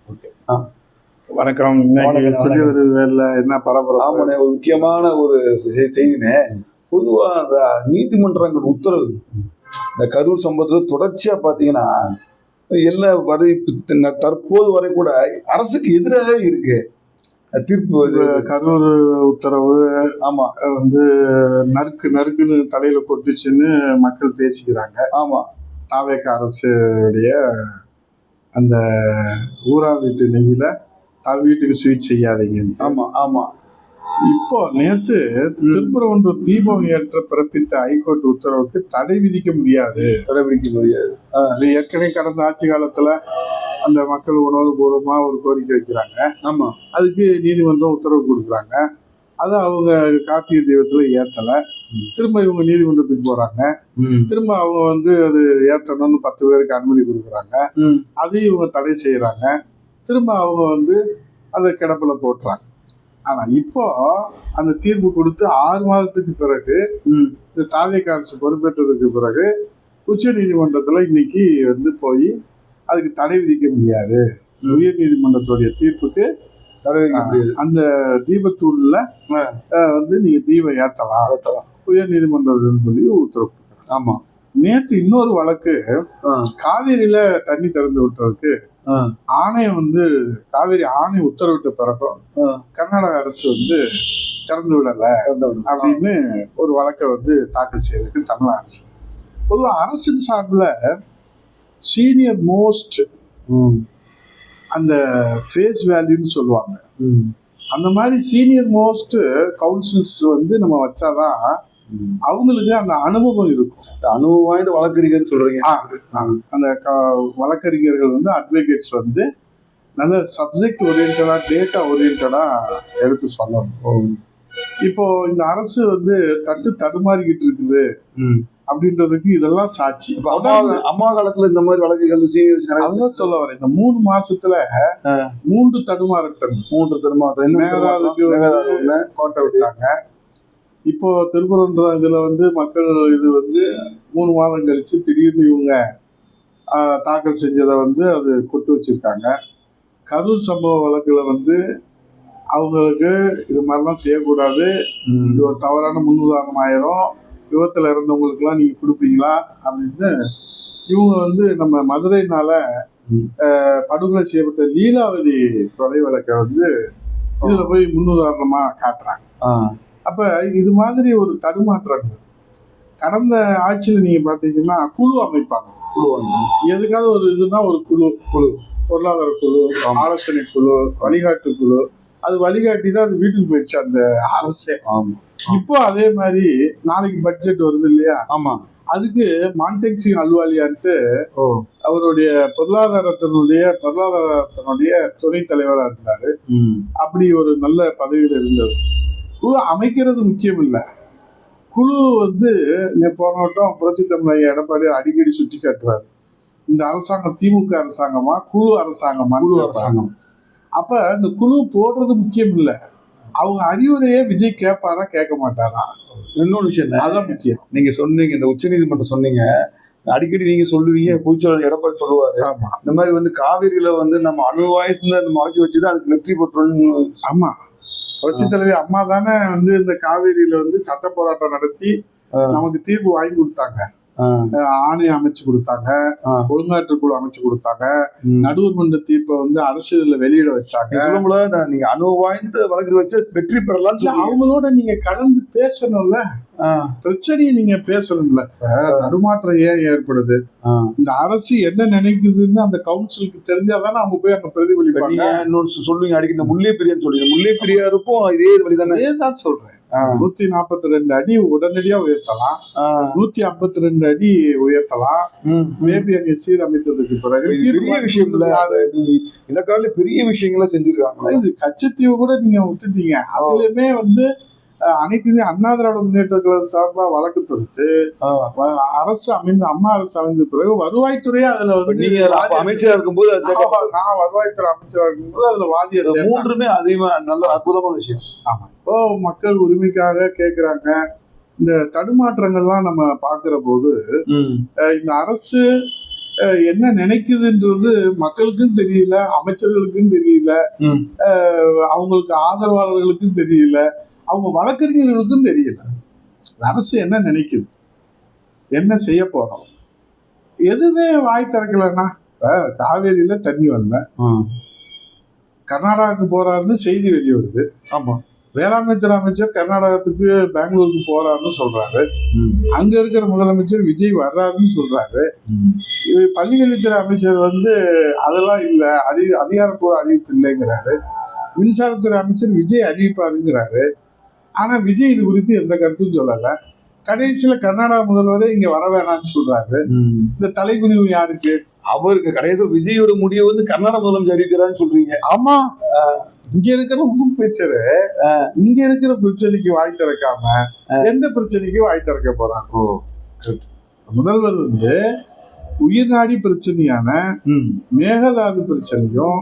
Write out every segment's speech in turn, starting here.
வணக்கம். இன்னைக்கு திருவரு வேலை என்ன பரபரப்பு? ஒரு முக்கியமான ஒரு செய்தினே. பொதுவா அந்த நீதிமன்றங்கள் உத்தரவு இந்த கரூர் சம்பவத்துல தொடர்ச்சியா பாத்தீங்கன்னா எல்லா வரை தற்போது வரை கூட அரசுக்கு எதிராக இருக்கு தீர்ப்பு. கரூர் உத்தரவு வந்து நறுக்குன்னு தலையில கொட்டுச்சுன்னு மக்கள் பேசிக்கிறாங்க. தாவேக அரசுடைய அந்த ஊரா வீட்டு நெய்யில வீட்டுக்கு ஸ்வீட் செய்யாதீங்க. இப்போ நேத்து திருப்பரங்குன்றம் தீபம் ஏற்ற பிறப்பித்த ஹைகோர்ட் உத்தரவுக்கு தடை விதிக்க முடியாது. அது ஏற்கனவே கடந்த ஆட்சி காலத்துல அந்த மக்கள் உணர்வுபூர்வமா ஒரு கோரிக்கை வைக்கிறாங்க. அதுக்கு நீதிமன்றம் உத்தரவு கொடுக்குறாங்க. அதை அவங்க கார்த்திகை தீபத்துல ஏத்தல. திரும்ப இவங்க நீதிமன்றத்துக்கு போறாங்க. திரும்ப அவங்க வந்து அது ஏத்தணும்னு 10 பேருக்கு அனுமதி கொடுக்குறாங்க. அதையும் இவங்க தடை செய்யறாங்க. திரும்ப அவங்க வந்து அதை கிடப்புல போட்டுறாங்க. ஆனா இப்போ அந்த தீர்ப்பு கொடுத்து 6 மாதத்துக்கு பிறகு இந்த தாவேக அரசு பொறுப்பேற்றதுக்கு பிறகு உச்ச நீதிமன்றத்துல இன்னைக்கு வந்து போய் அதுக்கு தடை விதிக்க முடியாது. உயர் நீதிமன்றத்துடைய தீர்ப்புக்கு அந்த தீபத்தூள்ல வந்து நீங்க தீபம் ஏத்தலாம் உயர் நீதிமன்றம் சொல்லி உத்தரவு. நேத்து இன்னொரு வழக்கு காவேரியில தண்ணி திறந்து விட்டுறதுக்கு ஆணையம் வந்து காவேரி ஆணை உத்தரவிட்ட பிறகும் கர்நாடக அரசு வந்து திறந்து விடல அப்படின்னு ஒரு வழக்கை வந்து தாக்கல் செய்திருக்கு தமிழக அரசு. பொதுவாக அரசின் சார்பில் சீனியர் மோஸ்ட் அந்த ஃபேஸ் வேல்யூன்னு சொல்லுவாங்க. அந்த மாதிரி சீனியர் மோஸ்ட் கவுன்சில்ஸ் வந்து நம்ம வச்சாதான் அவங்களுக்கு அந்த அனுபவம் இருக்கும். அனுபவம் வாய்ந்த வழக்கறிஞர் சொல்றீங்க. அந்த வழக்கறிஞர்கள் வந்து அட்வொகேட்ஸ் வந்து நல்ல சப்ஜெக்ட் ஓரியன்டா டேட்டா ஓரியன்டா எடுத்து சொல்லணும். இப்போ இந்த அரசு வந்து தடுமாறிக்கிட்டு இருக்குது அப்படின்றதுக்கு இதெல்லாம் சாட்சி. அம்மா காலத்துல இந்த மாதிரி வழக்குகள் அதான் சொல்ல வரேன். இந்த 3 மாசத்துல 3 தடுமாற்றம் மேகதாதுக்கு கோட்டை விட்டாங்க. இப்போ திருப்பரங்குன்றம் இதுல வந்து மக்கள் இது வந்து 3 மாதம் கழிச்சு திடீர்னு இவங்க தாக்கல் செஞ்சதை வந்து அது கொட்டு வச்சிருக்காங்க. கரூர் சம்பவ வழக்குல வந்து அவங்களுக்கு இது மாதிரிலாம் செய்யக்கூடாது, இது ஒரு தவறான முன்னுதாரணம் ஆயிரும், விபத்துல இறந்தவங்களுக்குலாம் நீங்க கொடுப்பீங்களா அப்படின்னு இவங்க வந்து நம்ம மதுரைனால படுகொலை செய்யப்பட்ட லீலாவதி கொலை வழக்கை வந்து இதுல போய் முன்னுதாரணமா காட்டுறாங்க. அப்ப இது மாதிரி ஒரு தடுமாற்றங்கள் கடந்த ஆட்சியில நீங்க பாத்தீங்கன்னா குழு அமைப்பாங்க. எதுக்காவது ஒரு இதுனா ஒரு குழு பொருளாதார குழு, ஆலோசனை குழு, வழிகாட்டு குழு. அது வழிகாட்டி தான் அது வீட்டுக்கு போயிடுச்சு அந்த அரசே. இப்போ அதே மாதிரி நாளைக்கு பட்ஜெட் வருது இல்லையா? அதுக்கு மான்டேக் சிங் அல்வாலியான்ட்டு அவருடைய பொருளாதாரத்தினுடைய துணைத் தலைவரா இருந்தாரு. அப்படி ஒரு நல்ல பதவியில் இருந்தவர். குழு அமைக்கிறது முக்கியம் இல்லை. குழு வந்து போன வட்டம் புரட்சி தமிழ் எடப்பாடி அடிக்கடி சுட்டி காட்டுவார், இந்த அரசாங்கம் திமுக அரசாங்கமா குழு அரசாங்கம். அப்ப இந்த குழு போடுறது முக்கியம் இல்லை, அவங்க அறிவுரையே விஜய் கேட்பாரா கேட்க மாட்டாரா? இன்னொரு விஷயம் அதான் முக்கியம். நீங்க சொன்னீங்க இந்த உச்ச நீதிமன்றம் சொன்னீங்க, அடிக்கடி நீங்க சொல்லுவீங்க, பொதுச்செயலாளர் எடப்பாடி சொல்லுவாரு, இந்த மாதிரி வந்து காவிரியில வந்து நம்ம அணுவாயுசுல முளைக்க வச்சுதான் அதுக்கு வெற்றி பெற்றோம். புரட்சி தலைவி அம்மா தானே வந்து இந்த காவேரியில வந்து சட்ட போராட்டம் நடத்தி நமக்கு தீர்ப்பு வாங்கி கொடுத்தாங்க. ஆணையம் அமைச்சு கொடுத்தாங்க, ஒழுங்காற்றுக்குழு அமைச்சு கொடுத்தாங்க, நடுவர் மன்ற தீர்ப்பை வந்து அரசியல்ல வெளியிட வச்சாங்க. நீங்க அனுபவம் வாய்ந்த வழக்கு வச்சு வெற்றி பெறலாம். அவங்களோட நீங்க கலந்து பேசணும்ல, பிரச்சனையை நீங்க பேசணும்ல. தடுமாற்றம் ஏன் ஏற்படுது, இந்த அரசு என்ன நினைக்குதுன்னு அந்த கவுன்சிலுக்கு தெரிஞ்சாதானே அவங்க போய் அங்க பிரதிபலிப்பாங்க. இன்னொரு சொல்லுவீங்க அடிக்க இந்த முல்லை பெரியார் சொல்லுவீங்க, முல்லை பெரியாருக்கும் இதே வழிதானே? இதேதான் சொல்றேன். 142 அடி உடனடியா உயர்த்தலாம், 152 அடி உயர்த்தலாம். மேபி அணி சீரமைத்ததுக்கு பிறகு பெரிய விஷயம் இல்ல. இந்த கால பெரிய விஷயங்கள செஞ்சிருக்காங்க. இது கச்சத்தீவு கூட நீங்க விட்டுட்டீங்க. அதுலயுமே வந்து அனைத்து அண்ணா திராவிட முன்னேற்ற கழகம் சார்பா வழக்கு தொடுத்து அரசு அம்மா அரசு அமைந்த பிறகு வருவாய்த்துறையே அதுல வந்து அமைச்சரா இருக்கும்போது நான் வருவாய்த்துறை அமைச்சரா இருக்கும்போது அதுல வாதிய 3மே அதிகமா நல்ல அற்புதமான விஷயம். இப்போ மக்கள் உரிமைக்காக கேட்கிறாங்க. இந்த தடுமாற்றங்கள்லாம் நம்ம பாக்குற போது இந்த அரசு என்ன நினைக்குதுன்றது மக்களுக்கும் தெரியல, அமைச்சர்களுக்கும் தெரியல, அவங்களுக்கு ஆதரவாளர்களுக்கும் தெரியல, அவங்க வழக்கறிஞர்களுக்கும் தெரியல. அரசு என்ன நினைக்குது, என்ன செய்ய போறோம், எதுவுமே வாய் திறக்கலன்னா. காவேரியில தண்ணி வரல, கர்நாடகாவுக்கு போறாருன்னு செய்தி வெளியே வருது. ஆமா, வேளாண்மை துறை அமைச்சர் கர்நாடகத்துக்கு பெங்களூருக்கு போறாருன்னு சொல்றாரு. அங்க இருக்கிற முதலமைச்சர் விஜய் வர்றாருன்னு சொல்றாரு. பள்ளிக்கல்வித்துறை அமைச்சர் அதெல்லாம் இல்ல, அதிகாரப்பூர்வ அறிவிப்பு இல்லைங்கிறாரு. மின்சாரத்துறை அமைச்சர் விஜய் அறிவிப்பாருங்கிறாரு. ஆனா விஜய் இது குறித்து எந்த கருத்தும் சொல்லல. கடைசியில கர்நாடக முதல்வரே இங்க வர வேணாம்னு சொல்றாரு. இந்த தலைகுனிவு யாருக்கு? அவருக்கு கடைசியில் விஜயோட முடிவை கர்நாடக முதலமைச்சர் அறிவிக்கிறான்னு சொல்றீங்க. ஆமா, இங்க இருக்கிற முதலமைச்சர் இங்க இருக்கிற பிரச்சனைக்கு வாய் திறக்காம எந்த பிரச்சனைக்கு வாய் திறக்க போறாங்க? முதல்வர் உயிர்நாடி பிரச்சனையான மேகதாது பிரச்சனையும்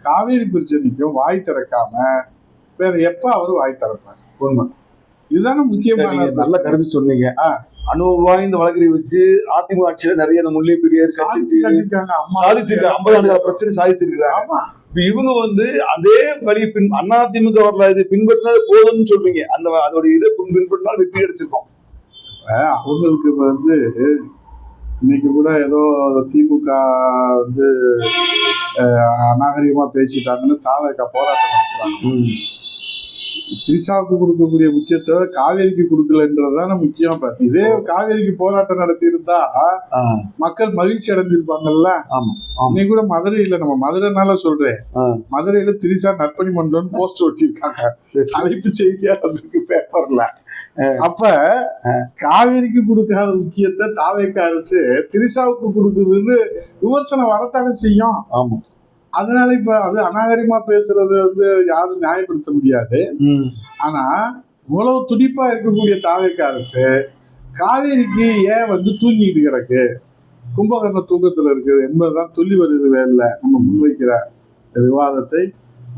காவேரி பிரச்சனைக்கும் வாய் திறக்காம வேற எப்ப அவரு வாய் திறப்பாரு? உண்மை இதுதானே முக்கியமான. நல்ல கருத்து சொன்னீங்க. அனுபவம் வாய்ந்த வழக்கறிஞர் வச்சு அதிமுக ஆட்சியில நிறைய அந்த முல்லை பெரியார் சாதிச்சிருக்காங்க, 50 ஆண்டு பிரச்சனை சாதிச்சிருக்காங்க. இவங்க அதே வழி அதிமுக வரலாறு பின்பற்றினது போதும்னு சொல்றீங்க. அதோட இதை பின்பற்றினால் வெற்றி அடிச்சிருக்கோம். அவங்களுக்கு இன்னைக்கு கூட ஏதோ திமுக அநாகரிகமா பேசிட்டாங்கன்னு தாவேக்கா போராட்டம் நடத்துறாங்க. திரிசாவுக்கு கொடுக்கக்கூடிய முக்கியத்துவம் காவேரிக்கு கொடுக்கலன்றதுதானே முக்கியம். இதே காவேரிக்கு போராட்டம் நடத்தி இருந்தா மக்கள் மகிழ்ச்சி அடைஞ்சிருப்பாங்கல்ல. இன்னைக்கு கூட மதுரையில, நம்ம மதுரைனால சொல்றேன், மதுரையில திரிசா நற்பணி மன்றம்னு போஸ்டர் ஒட்டிருக்காங்க, தலைப்பு செய்தியா வந்திருக்கு பேப்பர்ல. அப்ப காவேரிக்கு கொடுக்காத முக்கியத்தை தாவேக்கா அரசு திரிசாவுக்கு கொடுக்குதுன்னு விமர்சனம் வரத்தானே செய்யும். அதனால இப்ப அது அநாகரிகமா பேசுறது யாரும் நியாயப்படுத்த முடியாது. ஆனா இவ்வளவு துடிப்பா இருக்கக்கூடிய தாவேக்கா அரசு காவேரிக்கு ஏன் தூங்கிட்டு கிடக்கு, கும்பகர்ண தூக்கத்துல இருக்கு என்பதுதான் துள்ளி வருது வேலை. நம்ம முன்வைக்கிற விவாதத்தை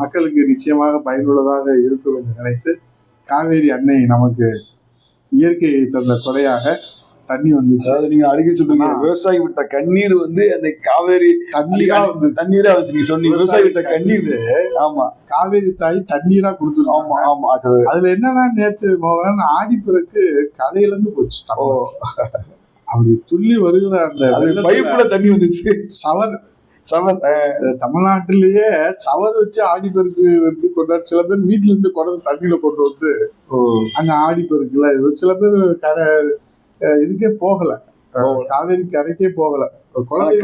மக்களுக்கு நிச்சயமாக பயனுள்ளதாக இருக்கும் என்று நினைத்து, காவேரி அன்னை நமக்கு இயற்கையை தந்த கொடையாக தண்ணி வந்துச்சு. அதாவது நீங்க அடிக்கடி சொல்றீங்க, விவசாயி விட்ட கண்ணீர் அந்த காவேரி தண்ணீரா தண்ணீரா வச்சு நீங்க சொன்னீங்க. விவசாயி விட்ட கண்ணீர், ஆமா, காவேரி தாய் தண்ணீரா கொடுத்துருக்கோம். ஆமா ஆமா. அதுல என்னன்னா, நேத்து ஆடிப்பிறகு கலையில இருந்து போச்சு. அப்படி துள்ளி வருகிற அந்த பைப்புல தண்ணி வந்துச்சு. சவர் தமிழ்நாட்டிலேயே சவர் வச்சு ஆடிப்பெருக்கு கொண்டாடு. சில பேர் வீட்டுல இருந்து கொண்டு தண்ணியில கொண்டு அங்க ஆடிப்பெருக்குல சில பேர் இதுக்கே போகல, காவேரி கரைக்கே போகல.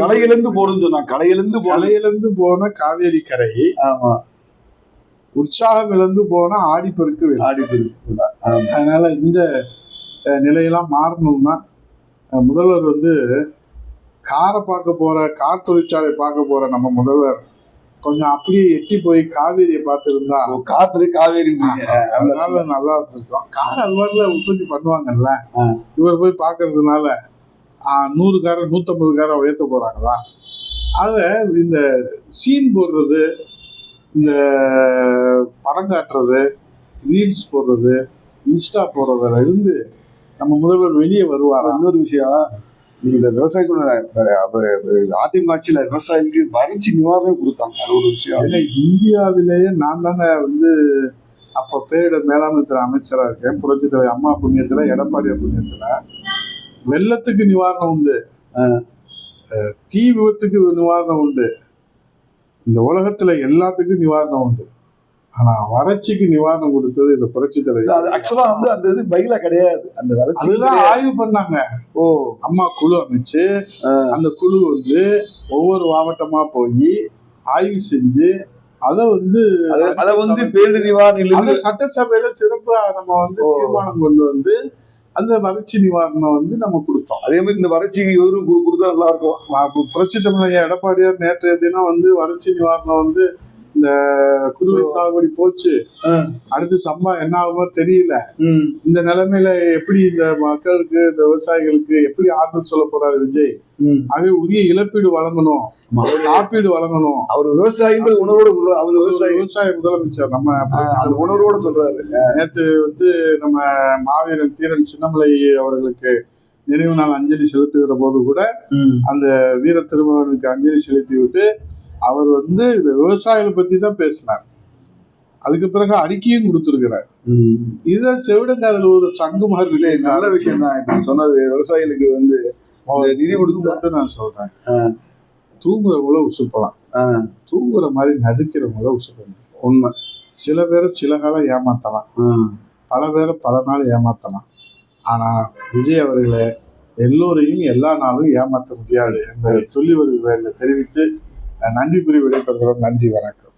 கலையிலிருந்து போறதுன்னு சொன்னாங்க. கலையிலிருந்து போன காவேரி கரை, ஆமா, உற்சாகம் இழந்து போன ஆடிப்பெருக்கு. அதனால இந்த நிலையெல்லாம் மாறணும்னா முதல்வர் காரை பார்க்க போற, கார் தொழிற்சாலை பார்க்க போற நம்ம முதல்வர் கொஞ்சம் அப்படியே எட்டி போய் காவேரியை பார்த்துருந்தா, காத்துல காவேரி அதனால நல்லா இருந்திருக்கும். கார் அல்வாரில் உற்பத்தி பண்ணுவாங்கல்ல, இவர் போய் பார்க்கறதுனால 100 காரை 150 காரை உயர்த்த போறாங்களா? ஆக இந்த சீன் போடுறது, இந்த படம் காட்டுறது, ரீல்ஸ் போடுறது, இன்ஸ்டா போடுறதுல இருந்து நம்ம முதல்வர் வெளியே வருவார். இன்னொரு விஷயம், நீங்க இந்த விவசாயிகளோட அதிமுக ஆட்சியில விவசாயிகளுக்கு வறட்சி நிவாரணம் கொடுத்தாங்க. அது ஒரு விஷயம். இந்தியாவிலேயே நான் தாங்க அப்ப பேரிடர் மேலாண்மை துறை அமைச்சரா இருக்கேன். புரட்சி தலைவர் அம்மா புண்ணியத்துல, எடப்பாடி புண்ணியத்துல வெள்ளத்துக்கு நிவாரணம் உண்டு, தீ விபத்துக்கு நிவாரணம் உண்டு, இந்த உலகத்துல எல்லாத்துக்கும் நிவாரணம் உண்டு. ஆனா வறட்சிக்கு நிவாரணம் கொடுத்தது இந்த புரட்சி தலைவர். ஆக்சுவலா அந்த இது பயில கிடையாது, அந்த அதுதான் ஆய்வு பண்ணாங்க. அம்மா குழு அமைச்சு, அந்த குழு ஒவ்வொரு மாவட்டமா போய் ஆய்வு செஞ்சு அதை பேரிடர் நிவாரணம் சட்டசபையில சிறப்பா நம்ம தீர்மானம் கொண்டு அந்த வறட்சி நிவாரணம் நம்ம கொடுத்தோம். அதே மாதிரி இந்த வறட்சிக்கு இவரும் கொடுத்தா நல்லா இருக்கும். புரட்சி தமிழக எடப்பாடியார் நேற்றைய தினம் வறட்சி நிவாரணம் இந்த குறுவை சாகுபடி போச்சு, அடுத்து சம்பா என்ன ஆகுமோ தெரியல. இந்த நிலைமையில எப்படி இந்த மக்களுக்கு, இந்த விவசாயிகளுக்கு எப்படி ஆறுதல் சொல்ல போறாரு விஜய்? ஆகவே உரிய இழப்பீடு வழங்கணும், காப்பீடு வழங்கணும். அவர் விவசாயிகள் உணர்வோட அவர் விவசாய முதலமைச்சர் நம்ம அந்த உணர்வோட சொல்றாரு. நேற்று நம்ம மாவீரன் தீரன் சின்னமலை அவர்களுக்கு நினைவு நாள் அஞ்சலி செலுத்துகிற போது கூட அந்த வீர திருமகனுக்கு அஞ்சலி செலுத்தி விட்டு அவர் வந்து இந்த விவசாயிகளை பத்தி தான் பேசினார். அதுக்கு பிறகு அறிக்கையும் கொடுத்திருக்கிறார். இதுதான் செவிடங்காதல் ஒரு சங்கமாக நல்ல விஷயம் தான். இப்ப சொன்னது விவசாயிகளுக்கு வந்து நிதி கொடுத்து நான் சொல்றேன். தூங்குறவங்கள உசுப்பலாம், தூங்குற மாதிரி நடிக்கிறவங்கள உசுப்பலாம். உண்மை. சில பேரை சில காலம் ஏமாத்தலாம், பல பேரை பல நாள் ஏமாத்தலாம். ஆனா விஜய் அவர்களை எல்லோரையும் எல்லா நாளும் ஏமாற்ற முடியாது என்பதை சொல்லி வருகிறேன் தெரிவித்து நன்றி கூறி விடைபெறுகிறோம். நன்றி, வணக்கம்.